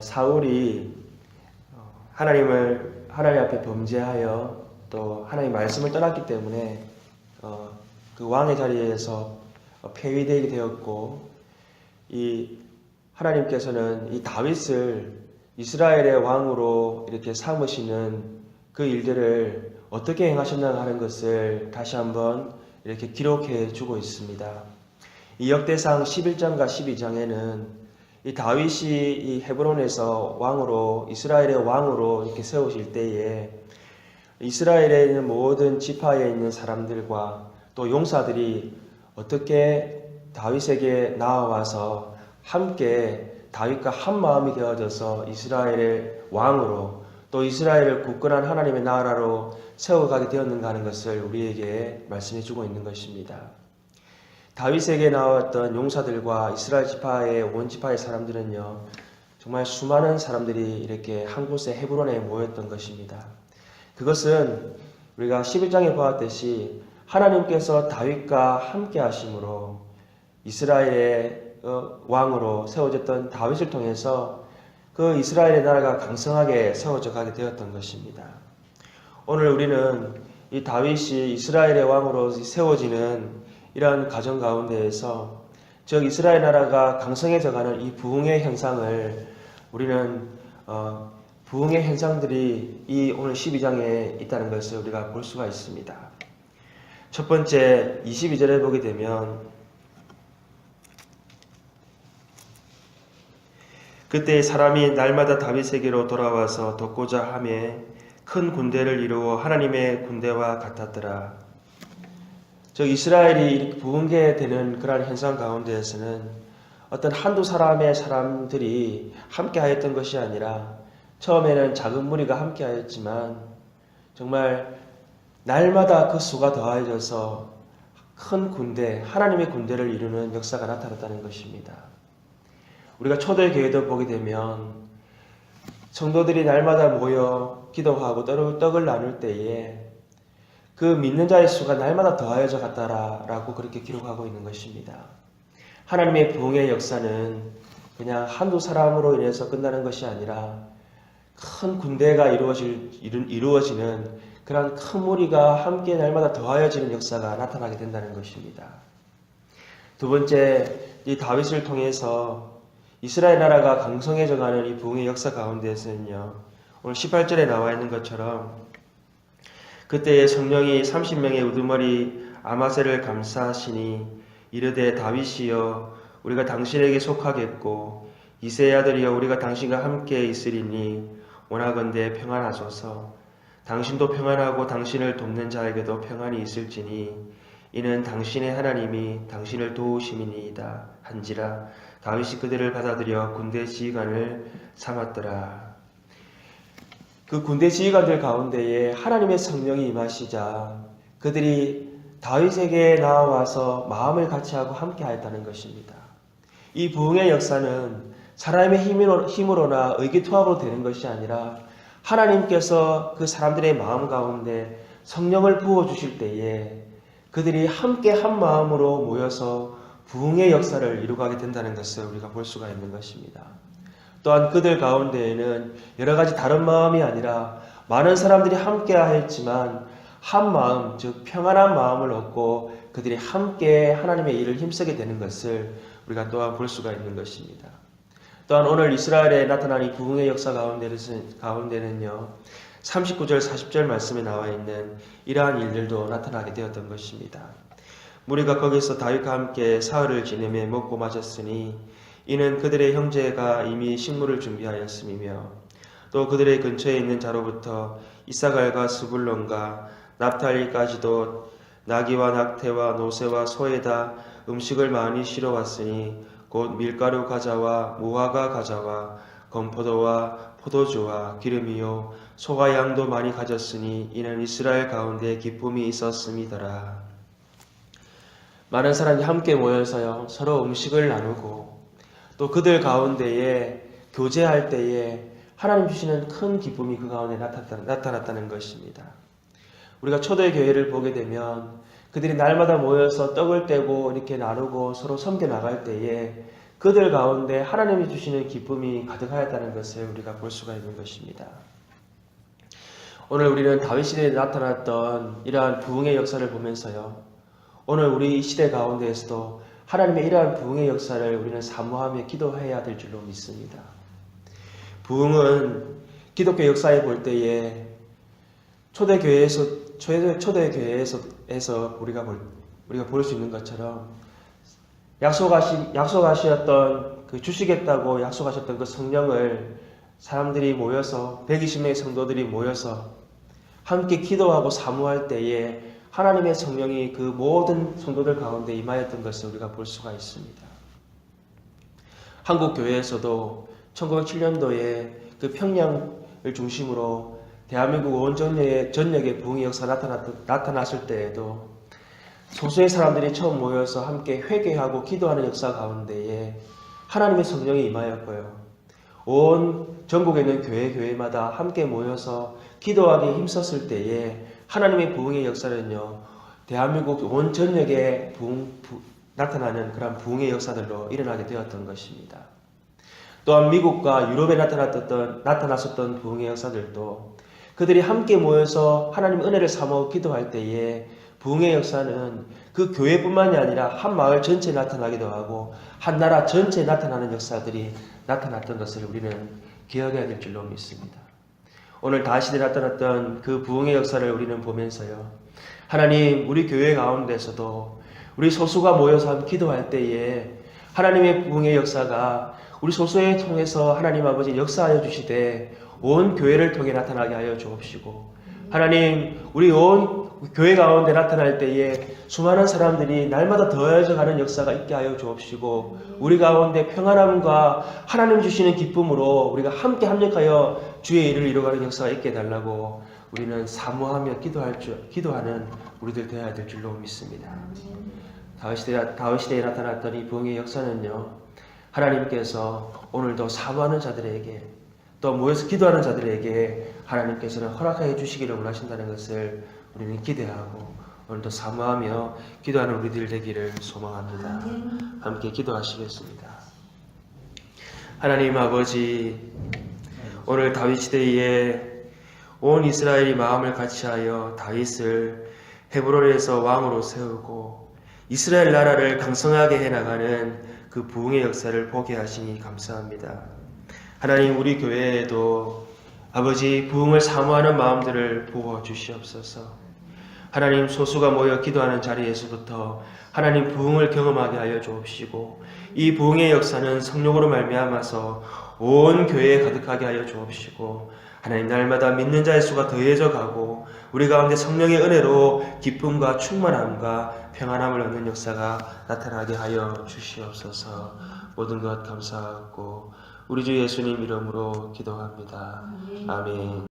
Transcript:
사울이 하나님 앞에 범죄하여 또 하나님 말씀을 떠났기 때문에 그 왕의 자리에서 폐위되게 되었고, 이 하나님께서는 이 다윗을 이스라엘의 왕으로 이렇게 삼으시는 그 일들을 어떻게 행하셨나 하는 것을 다시 한번 이렇게 기록해 주고 있습니다. 이 역대상 11장과 12장에는 이 다윗이 이 헤브론에서 왕으로, 이스라엘의 왕으로 이렇게 세우실 때에 이스라엘에 있는 모든 지파에 있는 사람들과 또 용사들이 어떻게 다윗에게 나와서 함께 다윗과 한 마음이 되어져서 이스라엘의 왕으로 또 이스라엘을 굳건한 하나님의 나라로 세워가게 되었는가 하는 것을 우리에게 말씀해 주고 있는 것입니다. 다윗에게 나왔던 용사들과 이스라엘 지파의 온 지파의 사람들은요, 정말 수많은 사람들이 이렇게 한 곳에 헤브론에 모였던 것입니다. 그것은 우리가 11장에 보았듯이 하나님께서 다윗과 함께 하심으로 이스라엘의 왕으로 세워졌던 다윗을 통해서 그 이스라엘의 나라가 강성하게 세워져 가게 되었던 것입니다. 오늘 우리는 이 다윗이 이스라엘의 왕으로 세워지는 이러한 가정 가운데에서 즉 이스라엘 나라가 강성해져가는 이 부흥의 현상을 우리는 부흥의 현상들이 이 오늘 12장에 있다는 것을 우리가 볼 수가 있습니다. 첫 번째 22절에 보게 되면 그때 사람이 날마다 다윗에게로 돌아와서 돕고자 하며 큰 군대를 이루어 하나님의 군대와 같았더라. 즉 이스라엘이 이렇게 부흥되는 그러한 현상 가운데에서는 어떤 한두 사람들이 함께 하였던 것이 아니라 처음에는 작은 무리가 함께 하였지만 정말 날마다 그 수가 더해져서 큰 군대, 하나님의 군대를 이루는 역사가 나타났다는 것입니다. 우리가 초대교회도 보게 되면 성도들이 날마다 모여 기도하고 떡을 나눌 때에 그 믿는 자의 수가 날마다 더하여져 갔다라고 그렇게 기록하고 있는 것입니다. 하나님의 부흥의 역사는 그냥 한두 사람으로 인해서 끝나는 것이 아니라 큰 군대가 이루어지는 그런 큰 무리가 함께 날마다 더하여지는 역사가 나타나게 된다는 것입니다. 두 번째, 이 다윗을 통해서 이스라엘 나라가 강성해져가는 이 부흥의 역사 가운데에서는요, 오늘 18절에 나와 있는 것처럼 그때에 성령이 30명의 우두머리 아마새를 감싸시니 이르되 다윗이여 우리가 당신에게 속하겠고 이새의 아들이여 우리가 당신과 함께 있으리니 원하건대 평안하소서. 당신도 평안하고 당신을 돕는 자에게도 평안이 있을지니 이는 당신의 하나님이 당신을 도우심이니이다 한지라. 다윗이 그들을 받아들여 군대 지휘관을 삼았더라. 그 군대 지휘관들 가운데에 하나님의 성령이 임하시자 그들이 다윗에게 나와서 마음을 같이하고 함께 하였다는 것입니다. 이 부흥의 역사는 사람의 힘으로나 의기투합으로 되는 것이 아니라 하나님께서 그 사람들의 마음 가운데 성령을 부어주실 때에 그들이 함께 한 마음으로 모여서 부흥의 역사를 이루어가게 된다는 것을 우리가 볼 수가 있는 것입니다. 또한 그들 가운데에는 여러 가지 다른 마음이 아니라 많은 사람들이 함께 하였지만 한 마음, 즉 평안한 마음을 얻고 그들이 함께 하나님의 일을 힘쓰게 되는 것을 우리가 또한 볼 수가 있는 것입니다. 또한 오늘 이스라엘에 나타난 이 부흥의 역사 가운데는요, 39절 40절 말씀에 나와 있는 이러한 일들도 나타나게 되었던 것입니다. 무리가 거기서 다윗과 함께 사흘을 지내며 먹고 마셨으니 이는 그들의 형제가 이미 식물을 준비하였음이며 또 그들의 근처에 있는 자로부터 이사갈과 스불론과 납탈리까지도 나귀와 낙태와 노새와 소에다 음식을 많이 실어왔으니 곧 밀가루 과자와 무화과 과자와 건포도와 포도주와 기름이요 소와 양도 많이 가졌으니 이는 이스라엘 가운데 기쁨이 있었음이더라. 많은 사람이 함께 모여서요 서로 음식을 나누고 또 그들 가운데에 교제할 때에 하나님 주시는 큰 기쁨이 그 가운데 나타났다는 것입니다. 우리가 초대교회를 보게 되면 그들이 날마다 모여서 떡을 떼고 이렇게 나누고 서로 섬겨 나갈 때에 그들 가운데 하나님이 주시는 기쁨이 가득하였다는 것을 우리가 볼 수가 있는 것입니다. 오늘 우리는 다윗 시대에 나타났던 이러한 부흥의 역사를 보면서요, 오늘 우리 이 시대 가운데에서도 하나님의 이러한 부흥의 역사를 우리는 사모하며 기도해야 될 줄로 믿습니다. 부흥은 기독교 역사에 볼 때에 초대교회에서 우리가 볼 수 있는 것처럼 약속하셨던 그 주시겠다고 약속하셨던 그 성령을 사람들이 모여서 120명의 성도들이 모여서 함께 기도하고 사모할 때에 하나님의 성령이 그 모든 성도들 가운데 임하였던 것을 우리가 볼 수가 있습니다. 한국 교회에서도 1907년도에 그 평양을 중심으로 대한민국 온 전역의 부흥의 역사 나타났을 때에도 소수의 사람들이 처음 모여서 함께 회개하고 기도하는 역사 가운데에 하나님의 성령이 임하였고요. 온 전국에 있는 교회마다 함께 모여서 기도하기에 힘썼을 때에 하나님의 부흥의 역사는요, 대한민국 온 전역에 나타나는 그런 부흥의 역사들로 일어나게 되었던 것입니다. 또한 미국과 유럽에 나타났었던 부흥의 역사들도 그들이 함께 모여서 하나님의 은혜를 사모하고 기도할 때에 부흥의 역사는 그 교회뿐만이 아니라 한 마을 전체에 나타나기도 하고 한 나라 전체에 나타나는 역사들이 나타났던 것을 우리는 기억해야 될 줄로 믿습니다. 오늘 다시대 나타났던 그 부흥의 역사를 우리는 보면서요, 하나님 우리 교회 가운데서도 우리 소수가 모여서 함께 기도할 때에 하나님의 부흥의 역사가 우리 소수에 통해서 하나님 아버지 역사하여 주시되 온 교회를 통해 나타나게 하여 주옵시고, 하나님 우리 온 교회 가운데 나타날 때에 수많은 사람들이 날마다 더해져 가는 역사가 있게 하여 주옵시고, 우리 가운데 평안함과 하나님 주시는 기쁨으로 우리가 함께 합력하여 주의 일을 이루어가는 역사가 있게 해달라고 우리는 사모하며 기도하는 우리들 되어야 될 줄로 믿습니다. 다윗 시대에 나타났던 이 부흥의 역사는요, 하나님께서 오늘도 사모하는 자들에게 또 모여서 기도하는 자들에게 하나님께서는 허락하여 주시기를 원하신다는 것을 우리는 기대하고 오늘도 사모하며 기도하는 우리들 되기를 소망합니다. 함께 기도하시겠습니다. 하나님 아버지, 오늘 다윗 시대에 온 이스라엘이 마음을 같이하여 다윗을 헤브론에서 왕으로 세우고 이스라엘 나라를 강성하게 해나가는 그 부흥의 역사를 보게 하시니 감사합니다. 하나님 우리 교회에도 아버지 부흥을 사모하는 마음들을 부어 주시옵소서. 하나님 소수가 모여 기도하는 자리에서부터 하나님 부흥을 경험하게 하여 주옵시고, 이 부흥의 역사는 성령으로 말미암아서 온 교회에 가득하게 하여 주옵시고, 하나님 날마다 믿는 자의 수가 더해져 가고 우리 가운데 성령의 은혜로 기쁨과 충만함과 평안함을 얻는 역사가 나타나게 하여 주시옵소서. 모든 것 감사하고 우리 주 예수님 이름으로 기도합니다. 아멘.